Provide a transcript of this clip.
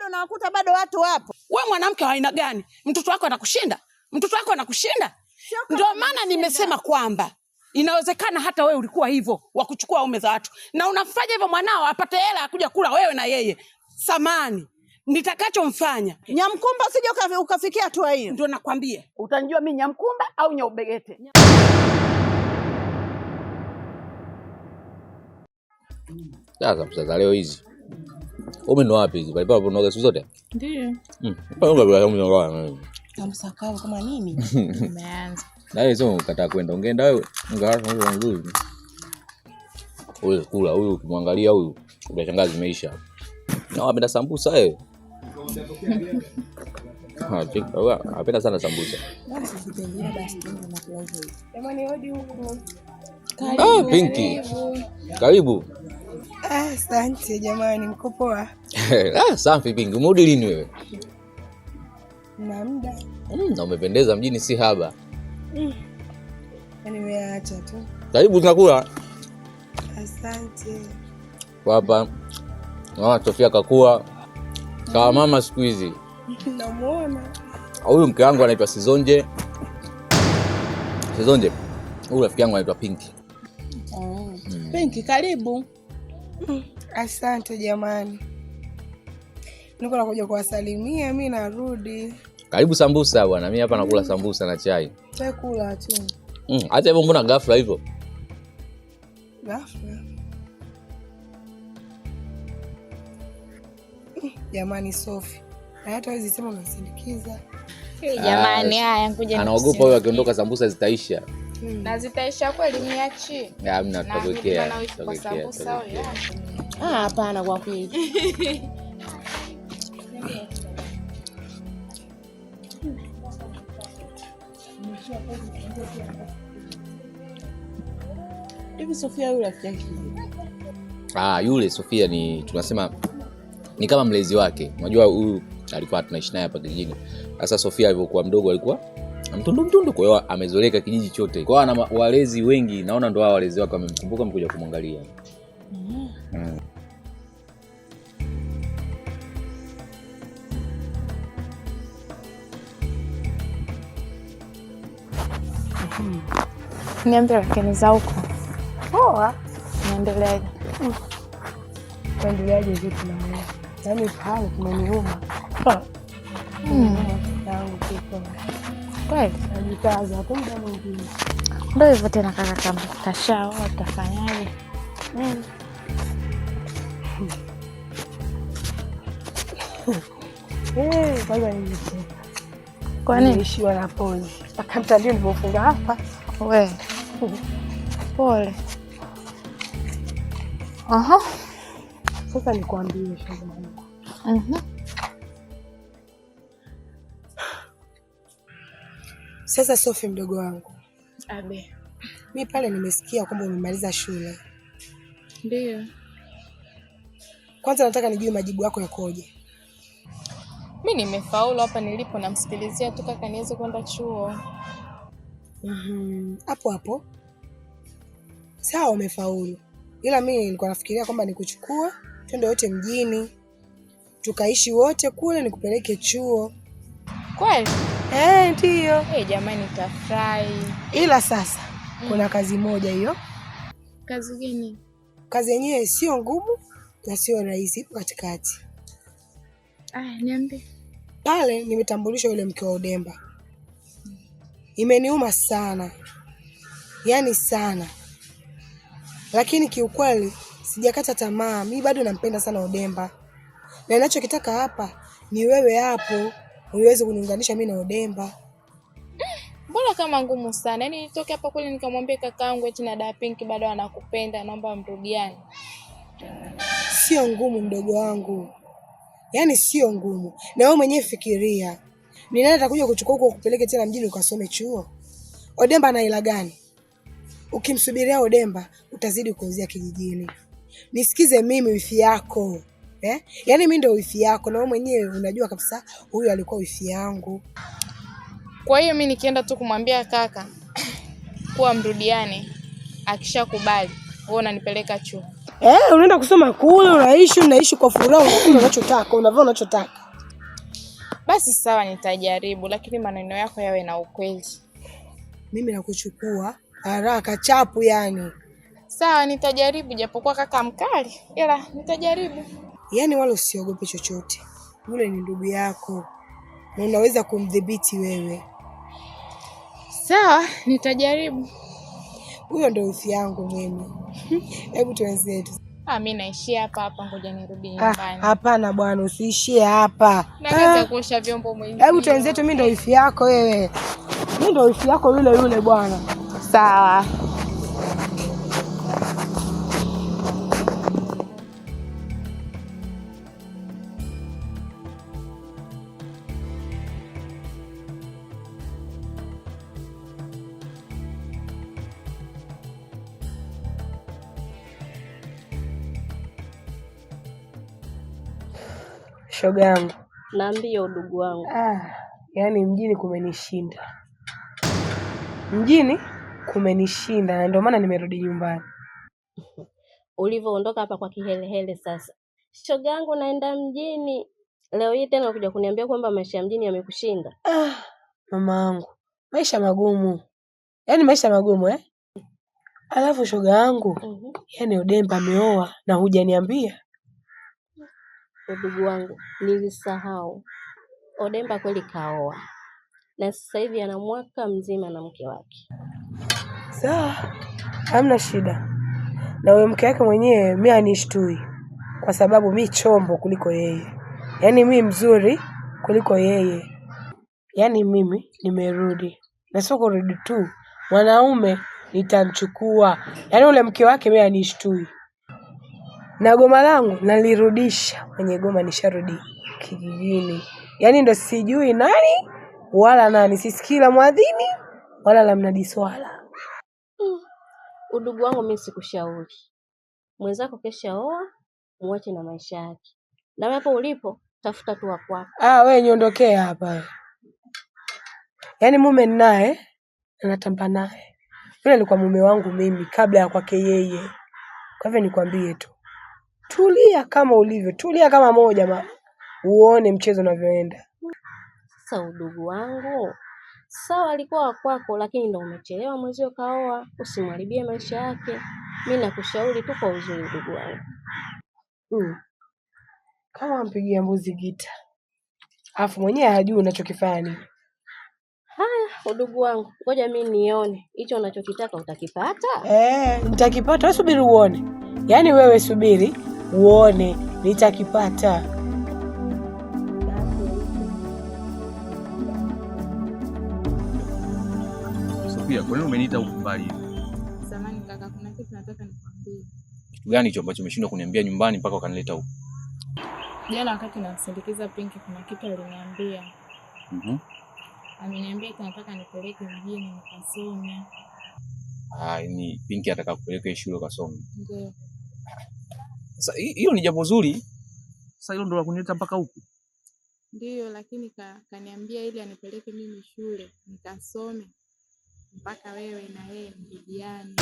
bado nawakuta bado watu wapo. Wewe mwanamke wa aina gani? Mtoto wako anakushinda? Mtoto wako anakushinda? Ndio maana nimesema kwamba inawezekana hata wewe ulikuwa hivyo wa kuchukua waume za watu. Na unafanya hivyo mwanao apate hela ya kuja kula wewe na yeye. Samani nitakachomfanya. Nyamkumba usije ukafikia hatua hiyo. Ndio nakwambia. Utanijua mimi Nyamkumba au Nyaubegete? Sasa leo hizi. Umeenda wapi hizi? Pale pale unaoga siku zote? Ndio. Pale bila unaoga. Tamsakao kama nini? Umeanza. Na wewe sio ukataa kwenda. Ungeenda wewe. Ungeacha mambo mazuri. Wewe kula huyu ukimwangalia huyu. Unashangaza imeisha. Na wapenda sambusa wewe. Napenda sana sambusa. Jamani hodi huko. Pinki. Karibu. Asante jamani, mko poa? Safi Pinki, umerudi lini wewe? Na muda. Na umependeza mjini si haba. Nimeacha tu. Karibu tunakula. Asante. Hapa. Mama Sofia kakua. Kawa mama siku hizi. Namuona. Huyu mke wangu anaitwa Sizonje. Sizonje. Huyu rafiki yangu anaitwa Pinki. Pinki karibu. Asante jamani. Niko nakuja kuwasalimia, mimi narudi. Karibu sambusa bwana. Mimi hapa nakula sambusa na chai. Chakula tu. Hata hivyo mbona ghafla hivyo? Ghafla. Jamani Sofi. Na hata wewe sema unasindikiza. Jamani haya ngoja. Anaogopa wewe akiondoka sambusa zitaisha. Na zitaisha kweli niachi. Mimi natokea. Hapana kwa kweli. Hivi Sofia yule rafiki yake? Yule Sofia ni tunasema ni kama mlezi wake. Unajua huyu alikuwa tunaishi naye hapa kijijini. Sasa Sofia alipokuwa mdogo alikuwa mtundu kwa hiyo amezoleka kijiji chote. Kwa ana walezi wengi, naona ndo hao walezi wake wamemkumbuka mkuja kumwangalia. Niambie lakini za huko. Poa. Naendeleaje? Naendeleaje vipi na wewe? Yaani pale kumeniuma. Tangu kiko. Kweli? Najikaza hapo muda mwingine. Ndio hivyo tena kaka, kama tashao utafanyaje? Kwanza nilikuwa. Kwa nini? Nilishiwa na pole. Akanta ndio nilipofunga hapa. Wewe. Pole. Sasa nikwambie shoga yangu. Sasa Sofi mdogo wangu. Abe. Mimi pale nimesikia kwamba umemaliza shule. Ndio. Kwanza nataka nijue majibu yako yakoje. Mimi nimefaulu hapa nilipo, namsikilizia tu kaka niweze kwenda chuo. Hapo hapo. Sawa umefaulu. Ila mimi nilikuwa nafikiria kwamba nikuchukua twende wote mjini. Tukaishi wote kule nikupeleke chuo. Kweli? Ndio. Jamani tafurahi. Ila sasa kuna kazi moja hiyo. Kazi gani? Kazi yenyewe sio ngumu na sio rahisi, ipo katikati. Niambie. Pale nimetambulisha yule mke wa Odemba. Imeniuma sana. Yaani sana. Lakini kiukweli sijakata tamaa. Mimi bado nampenda sana Odemba. Na ninachokitaka hapa ni wewe hapo uweze kuniunganisha mimi na Odemba. Mbona kama ngumu sana? Yaani nitoke hapa kule nikamwambia kakaangu eti na Da Pink bado anakupenda, naomba mrudiane. Sio ngumu mdogo wangu. Yaani sio ngumu. Na wewe mwenyewe fikiria. Ni nani atakuja kuchukua huko kupeleke tena mjini ukasome chuo? Odemba ana hela gani? Ukimsubiria Odemba utazidi kuuzia kijijini. Nisikize mimi wifi yako. Yaani mimi ndio wifi yako na wewe mwenyewe unajua kabisa huyu alikuwa wifi yangu. Kwa hiyo mimi nikienda tu kumwambia kaka kuwa mrudiane, akishakubali wewe unanipeleka chuo. Unaenda kusoma kule, unaishi kwa furaha, unakula unachotaka, unavaa unachotaka. Basi sawa, nitajaribu, lakini maneno yako yawe na ukweli. Mimi nakuchukua haraka chapu yani. Sawa, nitajaribu japokuwa kaka mkali, ila nitajaribu. Yaani wala usiogope chochote. Yule ni ndugu yako na unaweza kumdhibiti wewe. Sawa, nitajaribu. Huyo ndio wifi yangu mimi. Hebu tuenzetu. Mimi naishia hapa, ngoja nirudi nyumbani. Hapana bwana, usiishie hapa. Naweza kuosha vyombo mwenyewe. Hebu tuenzetu, mimi ndio wifi yako wewe. Mimi ndio wifi yako yule bwana. Sawa. Shoga yangu. Naambia udugu wangu. Yaani mjini kumenishinda na ndio maana nimerudi nyumbani. Ulivyoondoka hapa kwa kihelehele sasa. Shoga yangu naenda mjini. Leo hii tena unakuja kuniambia kwamba maisha ya mjini yamekushinda. Mama yangu, maisha magumu. Yaani maisha magumu Alafu shoga yangu, yaani Odemba ameoa na hujaniambia. Udugu wangu, nilisahau. Odemba kweli kaoa. Na sasa hivi ana mwaka mzima na mke wake. Sawa, hamna shida. Na huyo mke wake mwenyewe mimi anishtui. Kwa sababu mimi chombo kuliko yeye. Yaani mimi mzuri kuliko yeye. Yaani mimi nimerudi. Na sio kurudi tu. Mwanaume nitamchukua. Yaani ule mke wake mimi anishtui. Na goma langu nalirudisha. Kwenye goma nisharudi kijijini. Yaani ndo sijui nani wala nani, sisikii la mwadhini wala la mnadi swala. Udugu wangu, mimi sikushauri. Mwenzako keshaoa, muache na maisha yake. Na hapo ulipo tafuta tu kwako. Wewe niondokee hapa. Yaani mume ninaye natamba naye. Yule alikuwa mume wangu mimi kabla ya kwake yeye. Kwa hivyo nikwambie tu, tulia kama ulivyo, tulia kama moja uone mchezo unavyoenda. Sasa udugu wangu, sawa alikuwa wa kwako, lakini ndio umechelewa, mwenzio kaoa, usimharibie maisha yake. Mimi nakushauri tu kwa uzuri udugu wangu. Kama mpigia mbuzi gita. Alafu mwenyewe hajui unachokifanya nini. Haya udugu wangu, ngoja mimi nione hicho unachokitaka utakipata. Nitakipata, wewe subiri uone. Yaani wewe subiri uone nitakipata. Sofia, kwa nini umeniita huko mbali? Samahani kaka, kuna kitu nataka nikwambie. Kitu gani hicho ambacho umeshindwa kuniambia nyumbani mpaka ukanileta huko? Jana wakati nasindikiza Pinki kuna kitu aliniambia. Ameniambia nataka nipeleke mjini nikasome. Ni Pinki ataka kupeleka shule ukasome. Ndio. Sasa hiyo ni jambo zuri. Sasa hilo ndo la kunileta mpaka huku. Ndio, lakini kaniambia ili anipeleke mimi shule nikasome mpaka wewe na yeye mjidiane.